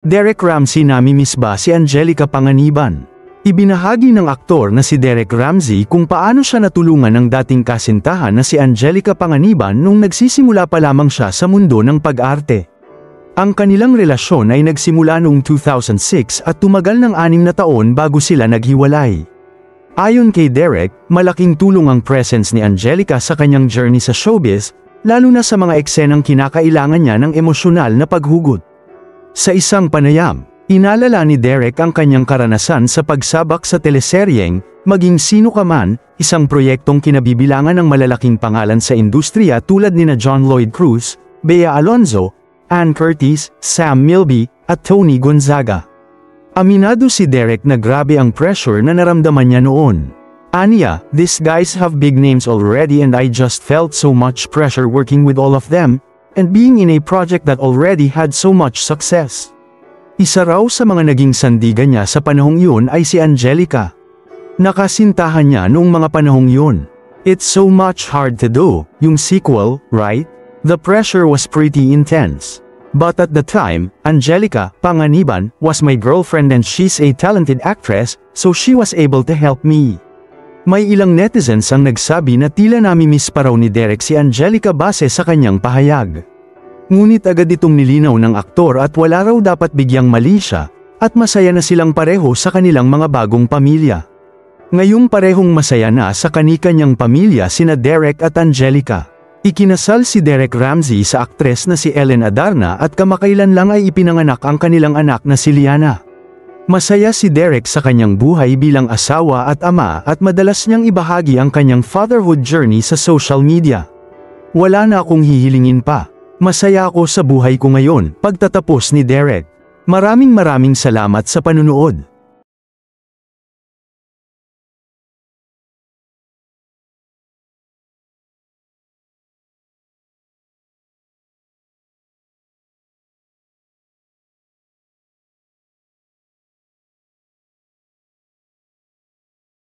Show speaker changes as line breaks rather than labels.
Derek Ramsey, namimiss ba si Angelica Panganiban? Ibinahagi ng aktor na si Derek Ramsey kung paano siya natulungan ng dating kasintahan na si Angelica Panganiban nung nagsisimula pa lamang siya sa mundo ng pag-arte. Ang kanilang relasyon ay nagsimula noong 2006 at tumagal ng 6 na taon bago sila naghiwalay. Ayon kay Derek, malaking tulong ang presence ni Angelica sa kanyang journey sa showbiz, lalo na sa mga eksenang kinakailangan niya ng emosyonal na paghugot. Sa isang panayam, inalala ni Derek ang kanyang karanasan sa pagsabak sa teleseryeng Maging Sino Ka Man, isang proyektong kinabibilangan ng malalaking pangalan sa industriya tulad nina John Lloyd Cruz, Bea Alonzo, Ann Curtis, Sam Milby, at Tony Gonzaga. Aminado si Derek na grabe ang pressure na naramdaman niya noon. Aniya, "These guys have big names already and I just felt so much pressure working with all of them, and being in a project that already had so much success." Isa raw sa mga naging sandigan niya sa panahong yun ay si Angelica. Nakasintahan niya noong mga panahong yun. "It's so much hard to do, yung sequel, right? The pressure was pretty intense. But at the time, Angelica Panganiban was my girlfriend and she's a talented actress, so she was able to help me." May ilang netizens ang nagsabi na tila namimiss pa raw ni Derek si Angelica base sa kanyang pahayag. Ngunit agad itong nilinaw ng aktor at wala raw dapat bigyang mali siya, at masaya na silang pareho sa kanilang mga bagong pamilya. Ngayong parehong masaya na sa kani-kanyang pamilya sina Derek at Angelica. Ikinasal si Derek Ramsey sa aktres na si Ellen Adarna at kamakailan lang ay ipinanganak ang kanilang anak na si Liana. Masaya si Derek sa kanyang buhay bilang asawa at ama at madalas niyang ibahagi ang kanyang fatherhood journey sa social media. "Wala na akong hihilingin pa. Masaya ako sa buhay ko ngayon," pagtatapos ni Derek. Maraming salamat sa panunood.